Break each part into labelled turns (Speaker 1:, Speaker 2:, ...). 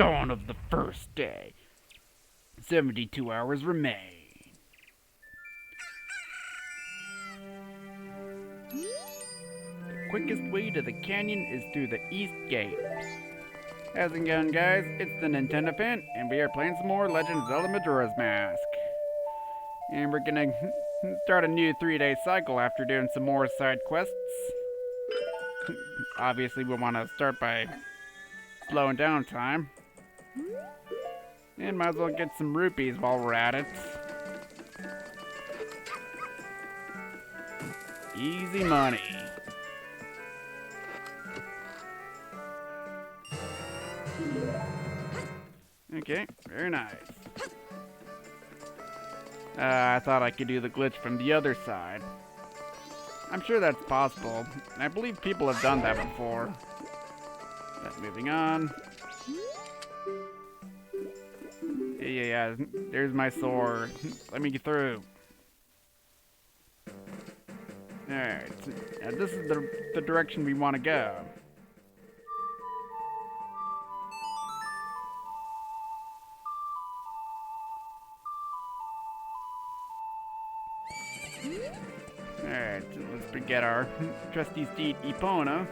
Speaker 1: dawn of the first day. 72 hours remain. The quickest way to the canyon is through the east gate. How's it going, guys? It's the Nintendo Fan, and we are playing some more Legend of Zelda Majora's Mask. And we're gonna start a new 3-day cycle after doing some more side quests. Obviously, we want to start by slowing down time. And might as well get some rupees while we're at it. Easy money. Okay, very nice. I thought I could do the glitch from the other side. I'm sure that's possible, and I believe people have done that before. But moving on. Yeah, there's my sword. Let me get through. Alright, now this is the direction we want to go. Alright, let's get our trusty steed Epona.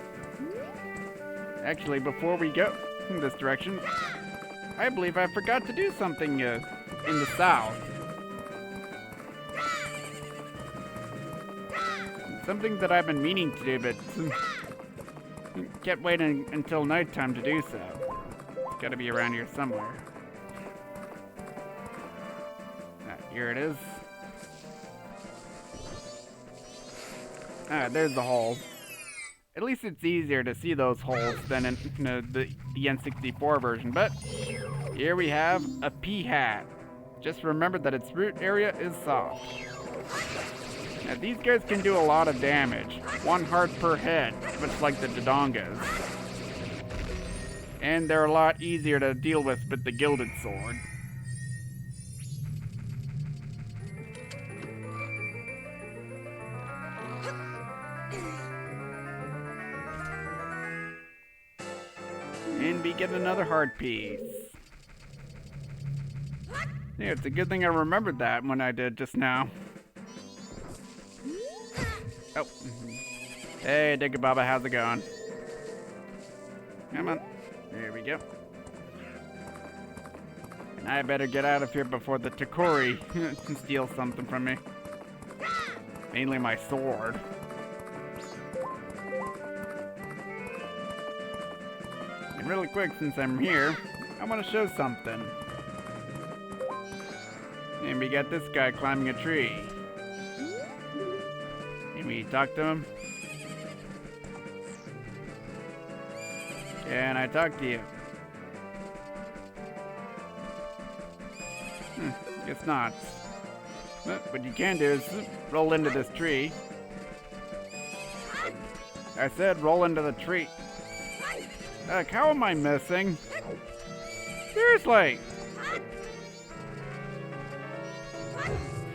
Speaker 1: Actually, before we go in this direction, I believe I forgot to do something in the south. Something that I've been meaning to do, but kept waiting until nighttime to do so. It's gotta be around here somewhere. Here it is. There's the hole. At least it's easier to see those holes than in the N64 version, but here we have a pea-hat. Just remember that its root area is soft. Now these guys can do a lot of damage. 1 heart per head, much like the Dodongas. And they're a lot easier to deal with the Gilded Sword. And we get another heart piece. Yeah, it's a good thing I remembered that when I did just now. Oh. Hey, Digga Baba, how's it going? Come on. There we go. And I better get out of here before the Takori steals something from me. Mainly my sword. And really quick, since I'm here, I want to show something. And we got this guy climbing a tree. Can we talk to him? Can I talk to you? Guess not. But what you can do is roll into this tree. I said roll into the tree. How am I missing? Seriously!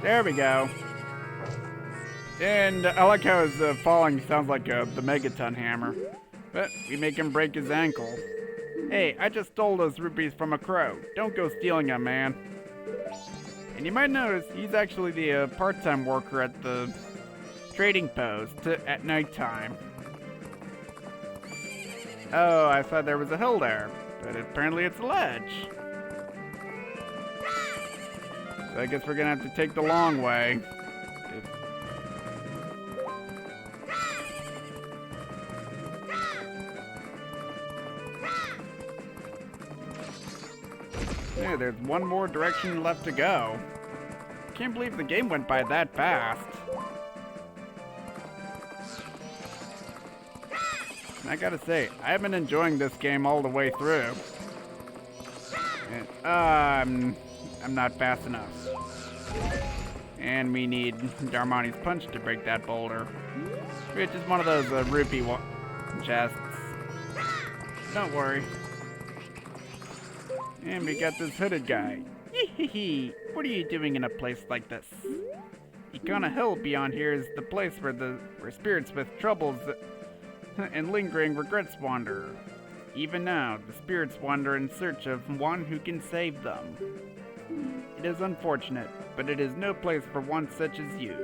Speaker 1: There we go. And I like how his falling sounds like the Megaton hammer. But we make him break his ankle. Hey, I just stole those rupees from a crow. Don't go stealing them, man. And you might notice he's actually the part-time worker at the trading post at nighttime. Oh, I thought there was a hill there, but apparently it's a ledge. So I guess we're gonna have to take the long way. Yeah, there's one more direction left to go. Can't believe the game went by that fast. And I gotta say, I've been enjoying this game all the way through. And, I'm not fast enough. And we need Darmani's Punch to break that boulder. Which is one of those rupee chests. Don't worry. And we got this hooded guy. Hee. What are you doing in a place like this? Ikana Hill beyond here is the place where spirits with troubles and lingering regrets wander. even now, the spirits wander in search of one who can save them. It is unfortunate, but it is no place for one such as you.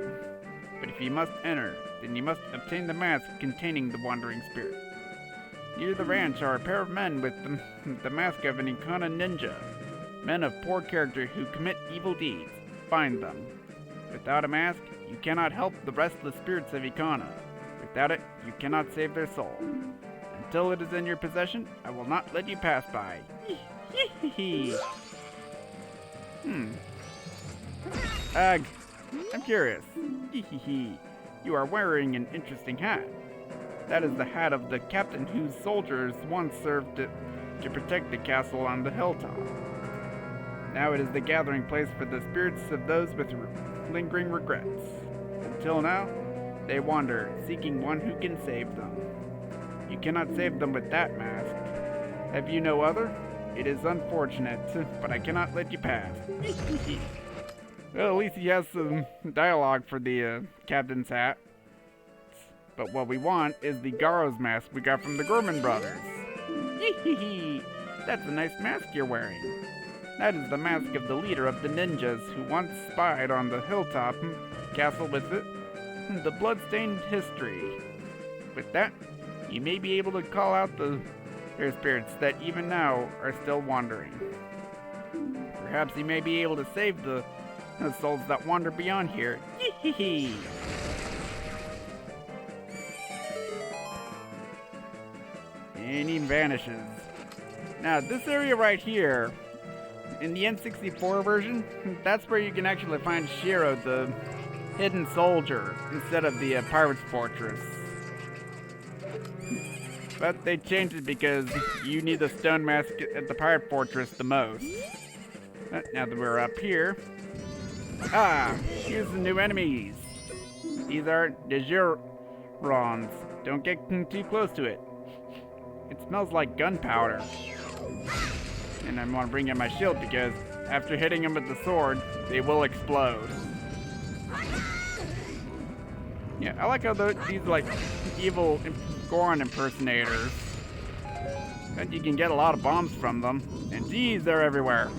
Speaker 1: But if you must enter, then you must obtain the mask containing the wandering spirit. Near the ranch are a pair of men with the mask of an Ikana ninja. Men of poor character who commit evil deeds. Find them. Without a mask, you cannot help the restless spirits of Ikana. Without it, you cannot save their soul. Until it is in your possession, I will not let you pass by. Ugh, I'm curious. You are wearing an interesting hat. That is the hat of the captain whose soldiers once served to protect the castle on the hilltop. Now it is the gathering place for the spirits of those with lingering regrets. Until now, they wander, seeking one who can save them. You cannot save them with that mask. Have you no other? It is unfortunate, but I cannot let you pass. Well, at least he has some dialogue for the captain's hat. But what we want is the Garo's mask we got from the Gorman brothers. That's a nice mask you're wearing. That is the mask of the leader of the ninjas who once spied on the hilltop castle with it. The blood-stained history. With that, you may be able to call out their spirits that even now are still wandering. Perhaps you may be able to save the souls that wander beyond here. And he vanishes. Now, this area right here, in the N64 version, that's where you can actually find Shiro, the hidden soldier, instead of the pirate's fortress. But they changed it because you need the stone mask at the pirate fortress the most. Now that we're up here, here's the new enemies. These are Majorons. Don't get too close to it. It smells like gunpowder. And I want to bring in my shield because after hitting them with the sword, they will explode. Yeah, I like how these like evil Goron impersonators. And you can get a lot of bombs from them. And geez, they're everywhere.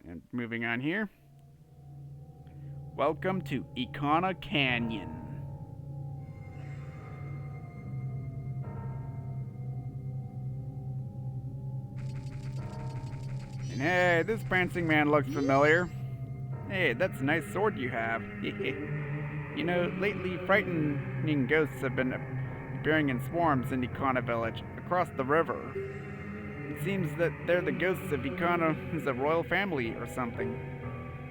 Speaker 1: And moving on here. Welcome to Ikana Canyon. And hey, this prancing man looks familiar. Hey, that's a nice sword you have. You know, lately frightening ghosts have been appearing in swarms in Ikana village, across the river. It seems that they're the ghosts of Ikana's a royal family or something.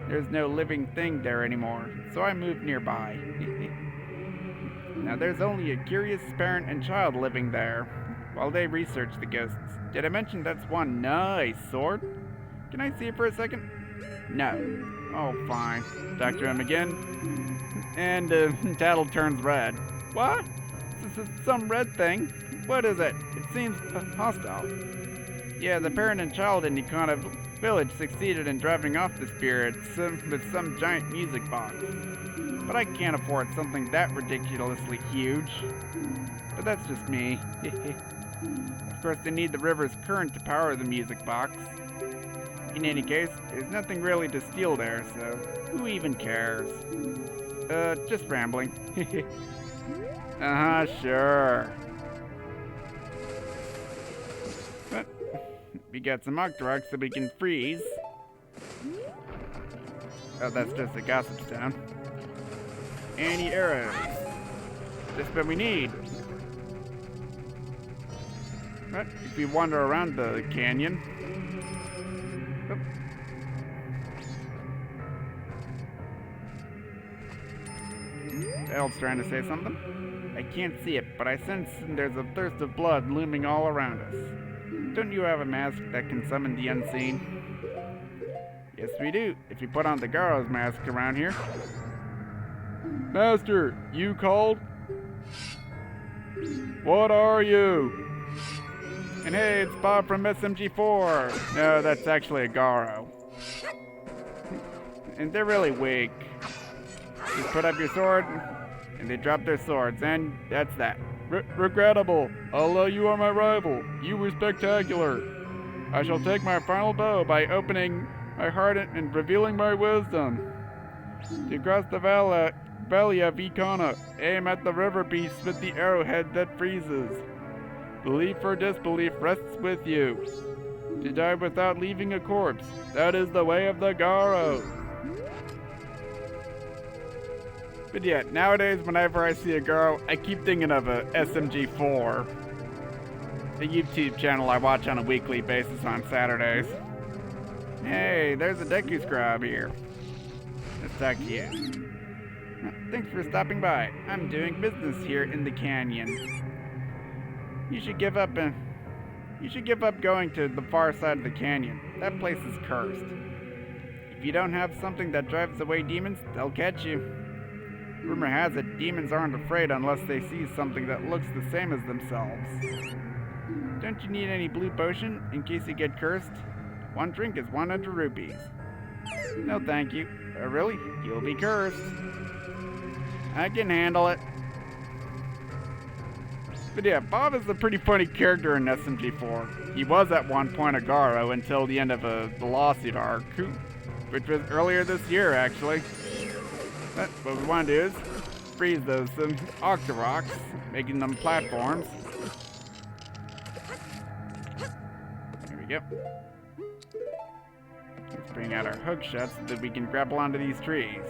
Speaker 1: There's no living thing there anymore, so I moved nearby. Now there's only a curious parent and child living there, while they research the ghosts. Did I mention that's one nice sword? Can I see it for a second? No. Oh, fine. Talk to him again. And Tattle turns red. What? This is some red thing. What is it? It seems hostile. Yeah, the parent and child in Ikana village succeeded in driving off the spirits with some giant music box. But I can't afford something that ridiculously huge. But that's just me. Of course, they need the river's current to power the music box. In any case, there's nothing really to steal there, so who even cares? Just rambling. Sure. But we got some Octoroks that we can freeze. Oh, that's just a gossip stone. Any arrows. Just what we need. But if we wander around the canyon. Oop. Elle's trying to say something. I can't see it, but I sense there's a thirst of blood looming all around us. Don't you have a mask that can summon the unseen? Yes, we do, if you put on the Garo's mask around here. Master, you called? What are you? And hey, it's Bob from SMG4. No, that's actually a Garo. And they're really weak. Just put up your sword, and they drop their swords, and that's that. Regrettable. Although you are my rival, you were spectacular. I shall take my final bow by opening my heart and revealing my wisdom. To cross the valley of Icona, aim at the river beast with the arrowhead that freezes. Belief or disbelief rests with you. To die without leaving a corpse, that is the way of the Garo. But yeah, nowadays whenever I see a Garo, I keep thinking of a SMG4. A YouTube channel I watch on a weekly basis on Saturdays. Hey, there's a Deku Scrub here. Let's talk to you. Thanks for stopping by. I'm doing business here in the canyon. You should give up going to the far side of the canyon. That place is cursed. If you don't have something that drives away demons, they'll catch you. Rumor has it, demons aren't afraid unless they see something that looks the same as themselves. Don't you need any blue potion in case you get cursed? One drink is 100 rupees. No thank you. Really? You'll be cursed. I can handle it. But yeah, Bob is a pretty funny character in SMG4. He was at one point a Garo until the end of the lawsuit arc, which was earlier this year, actually. But what we want to do is freeze those Octoroks, making them platforms. There we go. Let's bring out our hook shots so that we can grapple onto these trees.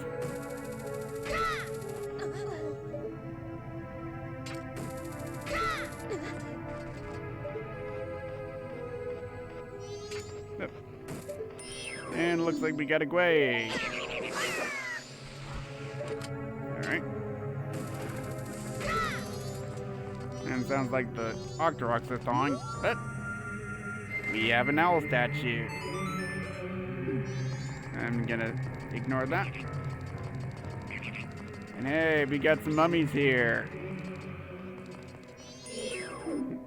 Speaker 1: And looks like we got a Gwei. Alright. And sounds like the Octoroks are thawing, but we have an owl statue. I'm gonna ignore that. And hey, we got some mummies here.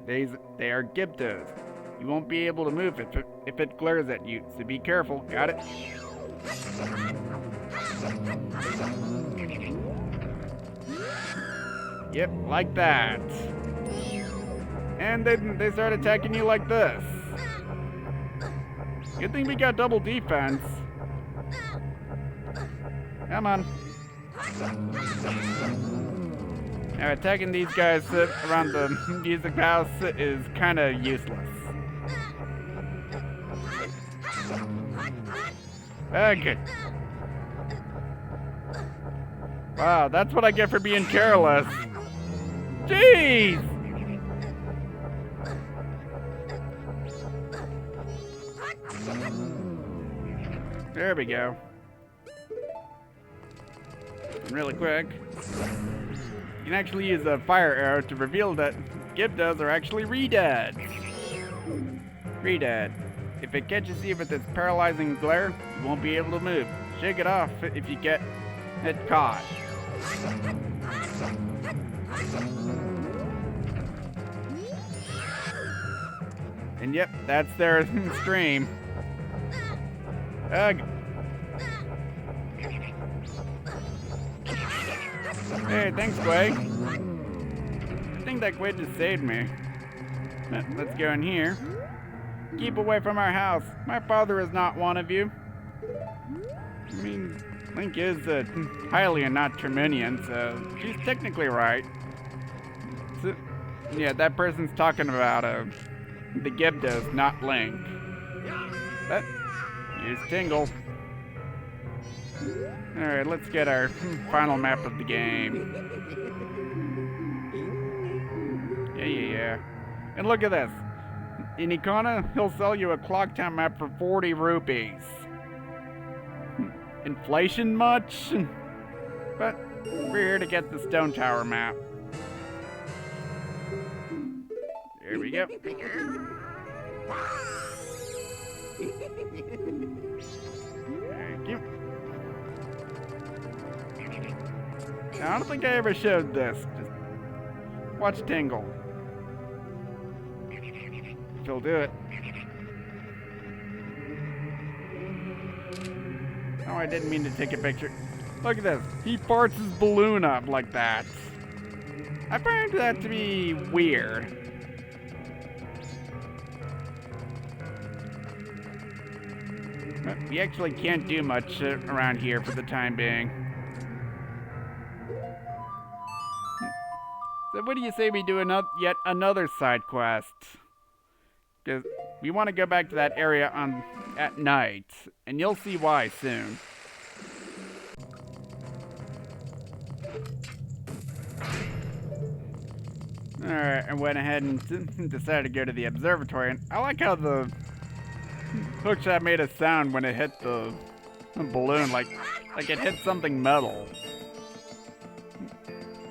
Speaker 1: They are Gyptos. You won't be able to move if it glares at you, so be careful. Got it? Yep, like that. And they start attacking you like this. Good thing we got double defense. Come on. Now attacking these guys around the music house is kind of useless. Okay. Wow, that's what I get for being careless. Jeez! There we go. And really quick, you can actually use a fire arrow to reveal that Gyptos are actually Redead. Redead. If it catches you with its paralyzing glare, you won't be able to move. Shake it off if you get it caught. And yep, that's their stream. Ugh. Hey, thanks, Gwei. I think that Gwei just saved me. Let's go in here. Keep away from our house. My father is not one of you. I mean, Link is highly and not Terminian, so she's technically right. So, yeah, that person's talking about the Gyptos, not Link. But here's Tingle. Alright, let's get our final map of the game. Yeah. And look at this. In Icona, he'll sell you a Clock Town map for 40 rupees. Inflation much? But we're here to get the Stone Tower map. There we go. Thank you. Now, I don't think I ever showed this. Just watch Tingle. She'll do it. Oh, I didn't mean to take a picture. Look at this. He farts his balloon up like that. I find that to be weird. But we actually can't do much around here for the time being. So what do you say we do yet another side quest? Because we want to go back to that area at night, and you'll see why soon. Alright, I went ahead and decided to go to the observatory, and I like how the hookshot made a sound when it hit the balloon, like it hit something metal.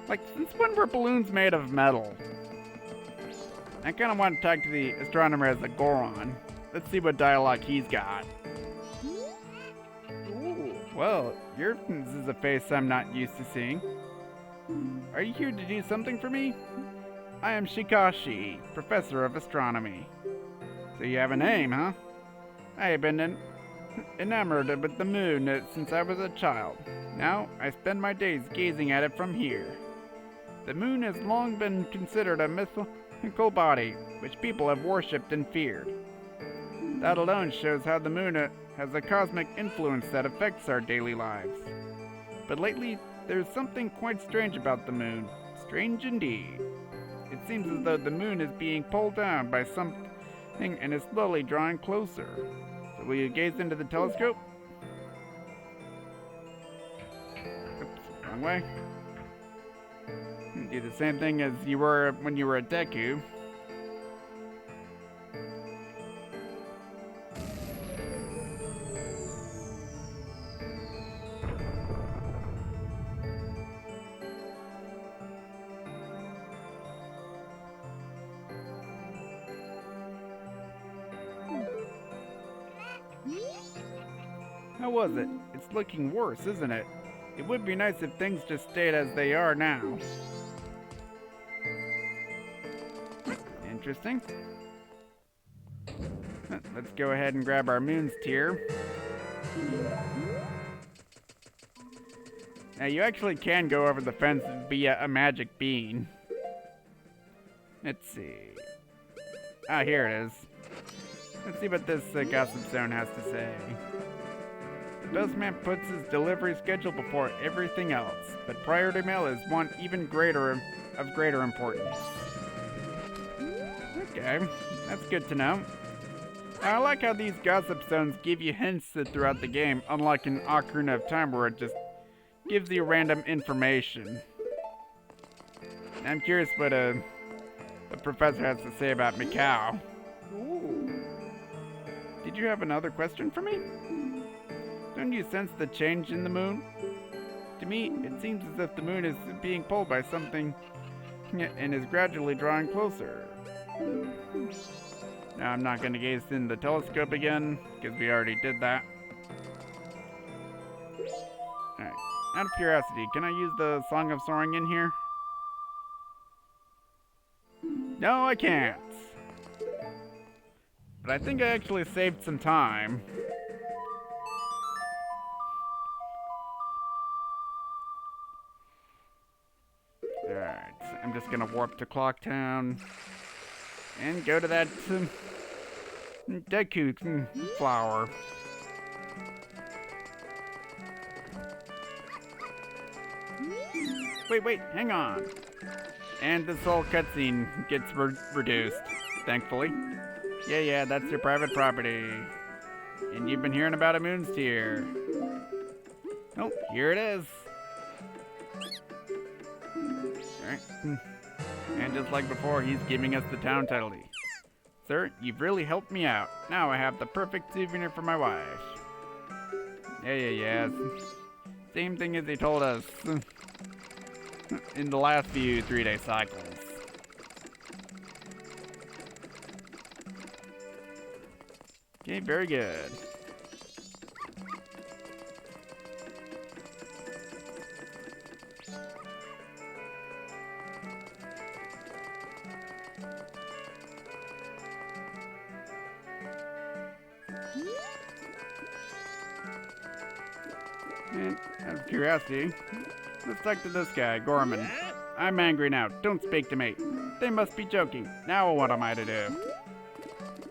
Speaker 1: Like, since when were balloons made of metal? I kind of want to talk to the astronomer as a Goron. Let's see what dialogue he's got. Ooh, well, yours is a face I'm not used to seeing. Are you here to do something for me? I am Shikashi, professor of astronomy. So you have a name, huh? I have been enamored with the moon since I was a child. Now, I spend my days gazing at it from here. The moon has long been considered a mythical body, which people have worshipped and feared. That alone shows how the moon has a cosmic influence that affects our daily lives. But lately, there's something quite strange about the moon. Strange indeed. It seems as though the moon is being pulled down by something and is slowly drawing closer. So will you gaze into the telescope? Oops, wrong way. Do the same thing as you were when you were at Deku. How was it? It's looking worse, isn't it? It would be nice if things just stayed as they are now. Interesting. Let's go ahead and grab our moon's tier. Now you actually can go over the fence via a magic bean. Let's see. Ah, here it is. Let's see what this gossip zone has to say. The postman puts his delivery schedule before everything else, but priority mail is one even greater of greater importance. Okay, that's good to know. I like how these gossip zones give you hints throughout the game, unlike in Ocarina of Time where it just gives you random information. I'm curious what the professor has to say about Mikau. Ooh. Did you have another question for me? Don't you sense the change in the moon? To me, it seems as if the moon is being pulled by something and is gradually drawing closer. Now I'm not going to gaze in the telescope again, because we already did that. Alright, out of curiosity, can I use the Song of Soaring in here? No, I can't. But I think I actually saved some time. Alright, I'm just gonna warp to Clocktown and go to that Deku flower. Wait, hang on. And this whole cutscene gets reduced, thankfully. Yeah, that's your private property. And you've been hearing about a moon's tier. Oh, here it is. Alright. And just like before, he's giving us the town title deed. Sir, you've really helped me out. Now I have the perfect souvenir for my wife. Yeah. Same thing as he told us in the last few 3-day cycles. Okay, very good. And out of curiosity, let's talk to this guy, Gorman. I'm angry now. Don't speak to me. They must be joking. Now what am I to do?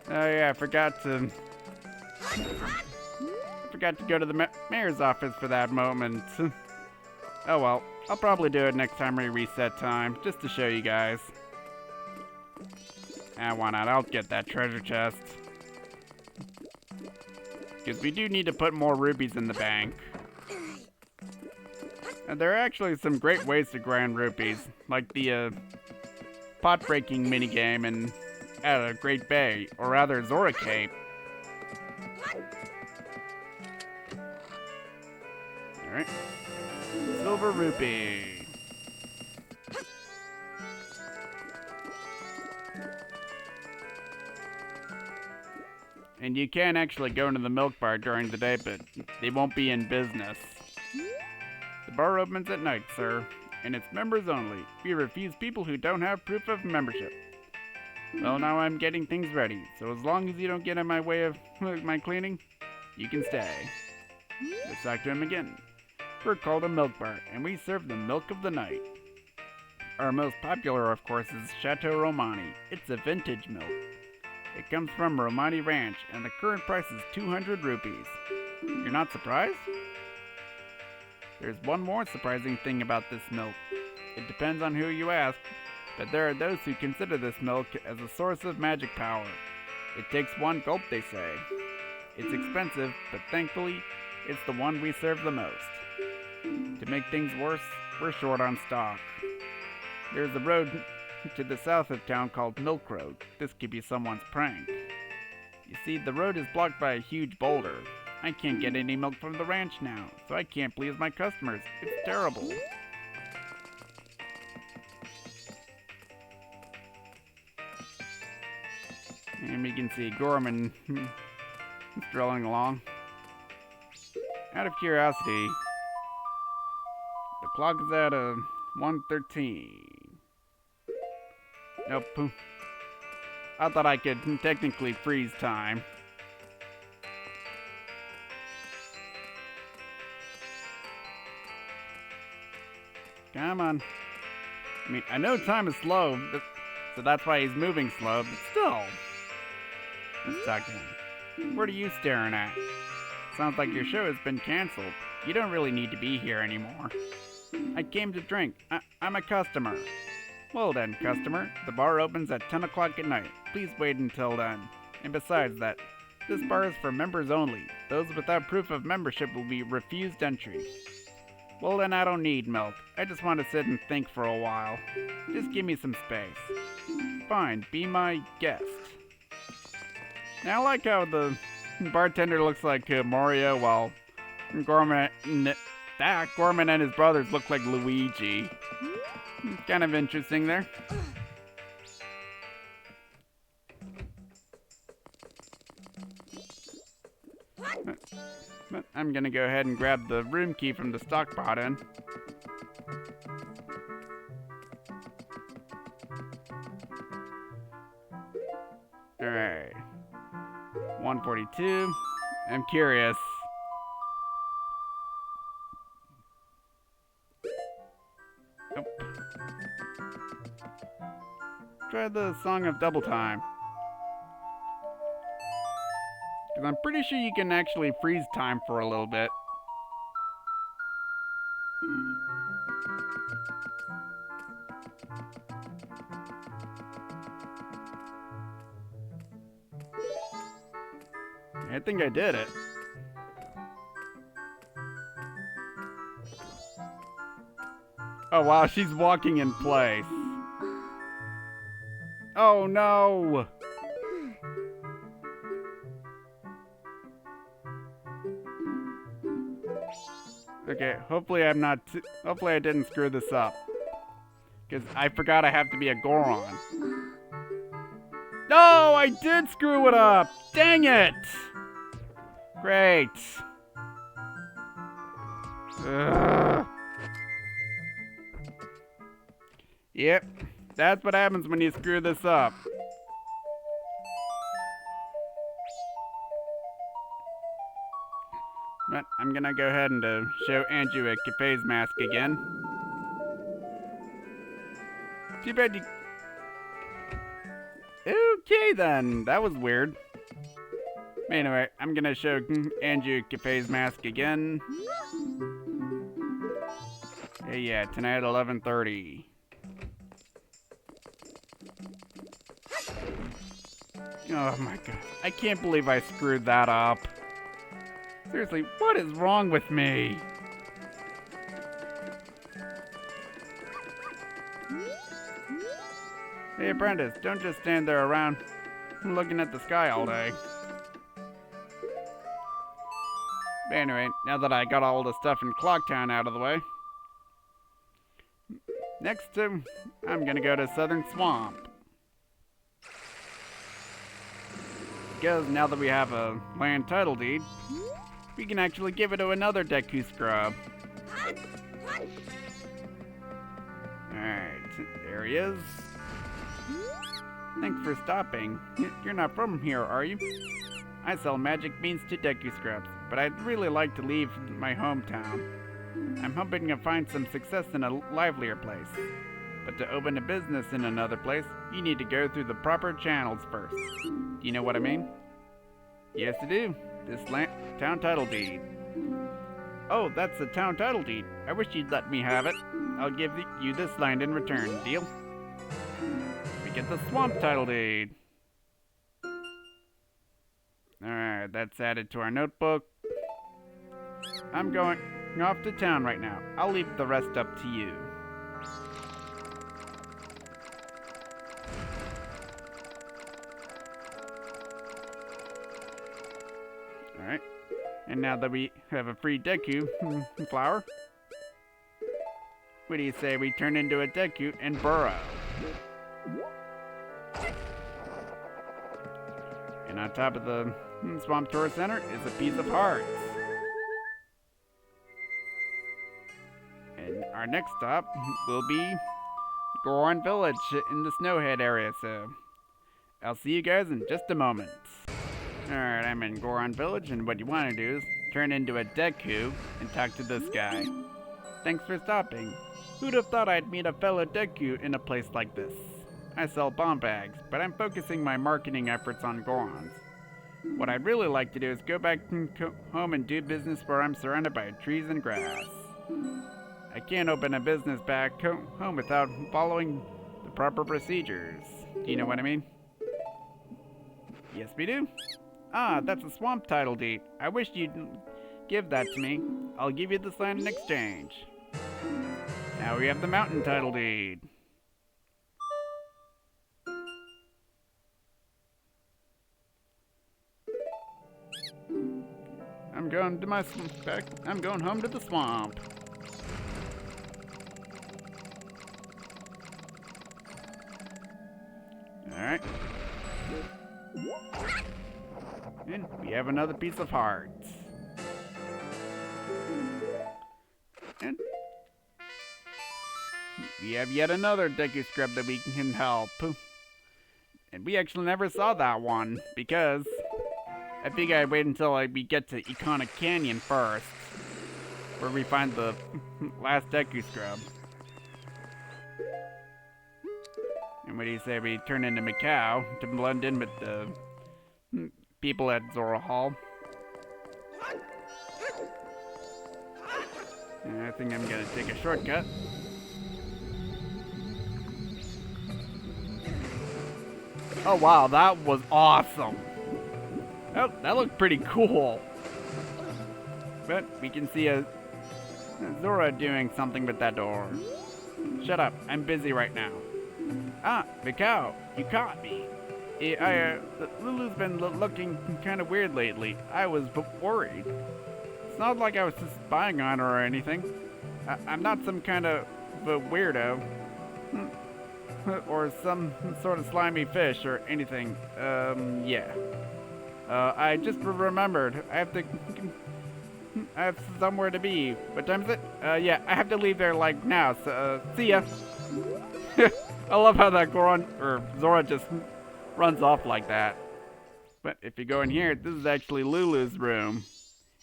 Speaker 1: Oh yeah, I forgot to go to the mayor's office for that moment. Oh well, I'll probably do it next time we reset time, just to show you guys. Why not? I'll get that treasure chest. Because we do need to put more rubies in the bank. And there are actually some great ways to grind rupees, like the pot breaking minigame at Great Bay, or rather Zora Cape. Alright. Silver rupee. And you can actually go into the milk bar during the day, but they won't be in business. The bar opens at night, sir, and it's members only. We refuse people who don't have proof of membership. Well, now I'm getting things ready, so as long as you don't get in my way of my cleaning, you can stay. Let's talk to him again. We're called a milk bar, and we serve the milk of the night. Our most popular, of course, is Chateau Romani. It's a vintage milk. It comes from Romani Ranch, and the current price is 200 rupees. You're not surprised? There's one more surprising thing about this milk. It depends on who you ask, but there are those who consider this milk as a source of magic power. It takes one gulp, they say. It's expensive, but thankfully, it's the one we serve the most. To make things worse, we're short on stock. There's a road to the south of town called Milk Road. This could be someone's prank. You see, the road is blocked by a huge boulder. I can't get any milk from the ranch now, so I can't please my customers. It's terrible. And we can see Gorman strolling along. Out of curiosity, the clock is at 1:13. Nope. I thought I could technically freeze time. Come on. I mean, I know time is slow, so that's why he's moving slow, but still. Let's talk to him. What are you staring at? Sounds like your show has been canceled. You don't really need to be here anymore. I came to drink. I'm a customer. Well then, customer, the bar opens at 10 o'clock at night. Please wait until then. And besides that, this bar is for members only. Those without proof of membership will be refused entry. Well then, I don't need milk. I just want to sit and think for a while. Just give me some space. Fine, be my guest. Now I like how the bartender looks like Mario, while Gorman and his brothers look like Luigi. Kind of interesting there. But I'm gonna go ahead and grab the room key from the stock bot in. Alright. 142. I'm curious. Nope. Try the Song of Double Time. Because I'm pretty sure you can actually freeze time for a little bit. I think I did it. Oh wow, she's walking in place. Oh no! Okay, hopefully hopefully I didn't screw this up. Because I forgot I have to be a Goron. No, I did screw it up! Dang it! Great. Ugh. Yep, that's what happens when you screw this up. But I'm gonna go ahead and show Andrew a Cafe's mask again. Too bad you... Okay then, that was weird. Anyway, I'm gonna show Andrew Cafe's mask again. Hey, yeah, tonight at 11:30. Oh my god, I can't believe I screwed that up. Seriously, what is wrong with me? Hey apprentice, don't just stand there around looking at the sky all day. But anyway, now that I got all the stuff in Clocktown out of the way, next I'm gonna go to Southern Swamp. Because now that we have a land title deed, we can actually give it to another Deku scrub. Alright, there he is. Thanks for stopping. You're not from here, are you? I sell magic beans to Deku scrubs, but I'd really like to leave my hometown. I'm hoping to find some success in a livelier place. But to open a business in another place, you need to go through the proper channels first. Do you know what I mean? Yes, I do. This town title deed. Oh, that's the town title deed. I wish you'd let me have it. I'll give you this land in return. Deal? We get the swamp title deed. Alright, that's added to our notebook. I'm going off to town right now. I'll leave the rest up to you. Alright. And now that we have a free Deku flower, what do you say we turn into a Deku and burrow? And on top of the Swamp Tourist Center is a piece of hearts. And our next stop will be Goron Village in the Snowhead area, so I'll see you guys in just a moment. Alright, I'm in Goron Village, and what you want to do is turn into a Deku and talk to this guy. Thanks for stopping. Who'd have thought I'd meet a fellow Deku in a place like this? I sell bomb bags, but I'm focusing my marketing efforts on Gorons. What I'd really like to do is go back home and do business where I'm surrounded by trees and grass. I can't open a business back home without following the proper procedures. Do you know what I mean? Yes, we do. Ah, that's a swamp title deed. I wish you'd give that to me. I'll give you this land in exchange. Now we have the mountain title deed. I'm going home to the swamp. Alright. And we have another piece of hearts. And we have yet another Deku Scrub that we can help. And we actually never saw that one, because I think I'd wait until we get to Iconic Canyon first, where we find the last Deku Scrub. And what do you say we turn into Macau to blend in with the people at Zora Hall? And I think I'm gonna take a shortcut. Oh wow, that was awesome! Oh, that looked pretty cool. But we can see a Zora doing something with that door. Shut up, I'm busy right now. Ah, Macau, you caught me. Lulu's been looking kind of weird lately. I was worried. It's not like I was just spying on her or anything. I'm not some kind of a weirdo. Or some sort of slimy fish or anything. Yeah. I just remembered. I have somewhere to be. What time is it? Yeah, I have to leave there like now, so, see ya. I love how that Zora just runs off like that. But if you go in here, this is actually Lulu's room.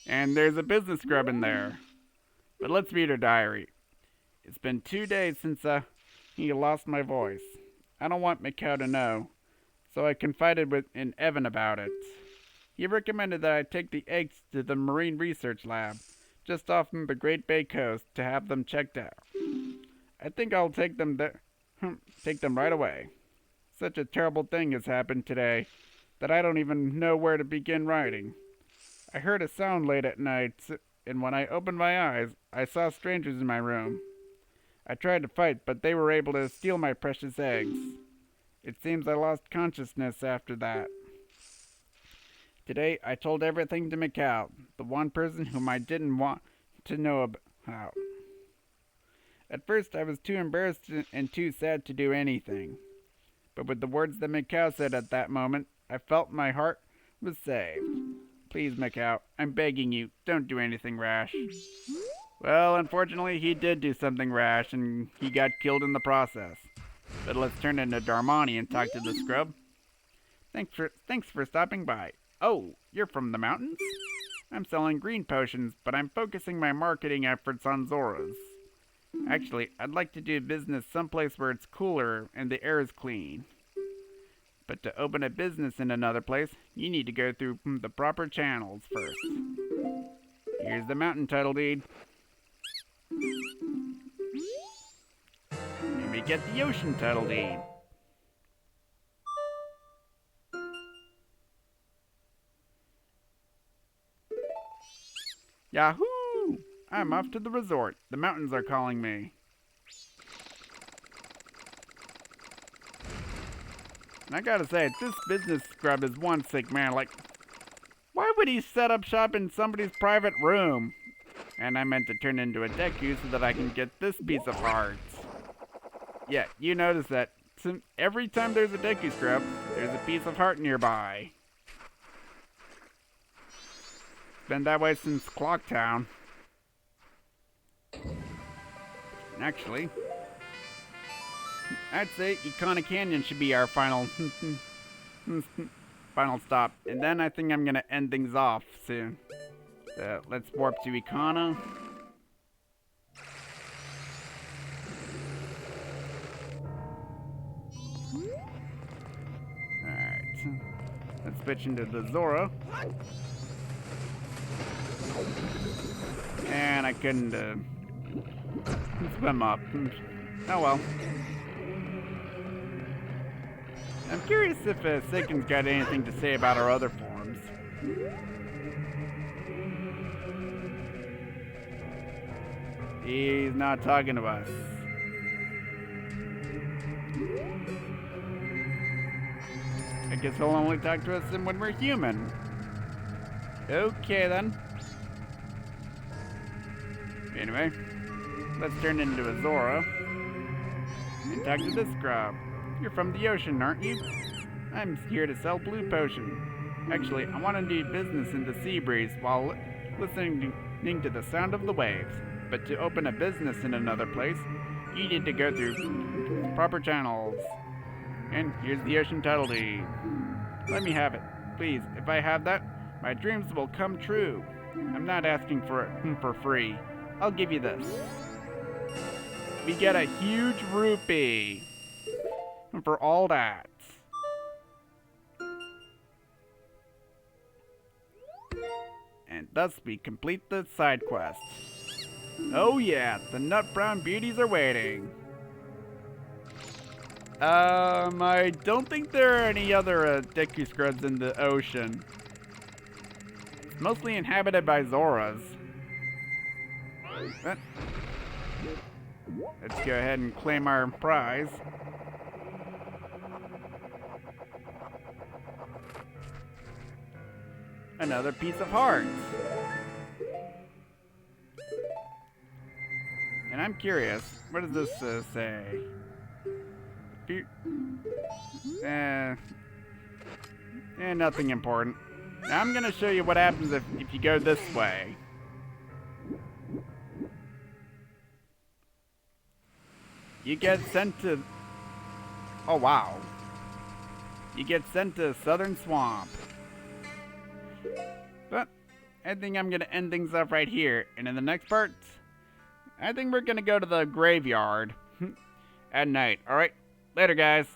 Speaker 1: And there's a business scrub in there. But let's read her diary. It's been 2 days since he lost my voice. I don't want Mikau to know, so I confided in Evan about it. He recommended that I take the eggs to the Marine Research Lab, just off the Great Bay Coast, to have them checked out. I think I'll take them there, take them right away. Such a terrible thing has happened today that I don't even know where to begin writing. I heard a sound late at night, and when I opened my eyes, I saw strangers in my room. I tried to fight, but they were able to steal my precious eggs. It seems I lost consciousness after that. Today, I told everything to Mikau, the one person whom I didn't want to know about. At first, I was too embarrassed and too sad to do anything. But with the words that Mikau said at that moment, I felt my heart was saved. Please, Mikau, I'm begging you, don't do anything rash. Well, unfortunately, he did do something rash, and he got killed in the process. But let's turn into Darmani and talk to the scrub. Thanks for stopping by. Oh, you're from the mountains? I'm selling green potions, but I'm focusing my marketing efforts on Zoras. Actually, I'd like to do business someplace where it's cooler and the air is clean. But to open a business in another place, you need to go through the proper channels first. Here's the mountain title deed. And we get the ocean title deed. Yahoo! I'm off to the resort. The mountains are calling me. And I gotta say, this business scrub is one sick man. Like, why would he set up shop in somebody's private room? And I meant to turn into a Deku so that I can get this piece of heart. Yeah, you notice that every time there's a Deku scrub, there's a piece of heart nearby. It's been that way since Clocktown. Actually, I'd say Icona Canyon should be our final stop. And then I think I'm going to end things off soon. So let's warp to Icona. Alright. Let's switch into the Zora. And I couldn't swim up. Oh well. I'm curious if Seiken's got anything to say about our other forms. He's not talking to us. I guess he'll only talk to us when we're human. Okay then. Anyway, let's turn into a Zora and talk to this scrub. You're from the ocean, aren't you? I'm here to sell blue potion. Actually, I want to do business in the sea breeze while listening to the sound of the waves. But to open a business in another place, you need to go through proper channels. And here's the ocean title deed. Let me have it. Please, if I have that, my dreams will come true. I'm not asking for it for free. I'll give you this. We get a huge rupee for all that. And thus we complete the side quest. Oh yeah, the nut brown beauties are waiting. I don't think there are any other Deku scrubs in the ocean. It's mostly inhabited by Zoras. Let's go ahead and claim our prize. Another piece of heart. And I'm curious, what does this say? Nothing important. Now I'm gonna show you what happens if you go this way. You get sent to... Oh, wow. You get sent to Southern Swamp. But I think I'm going to end things off right here. And in the next part, I think we're going to go to the graveyard. at night. All right, later, guys.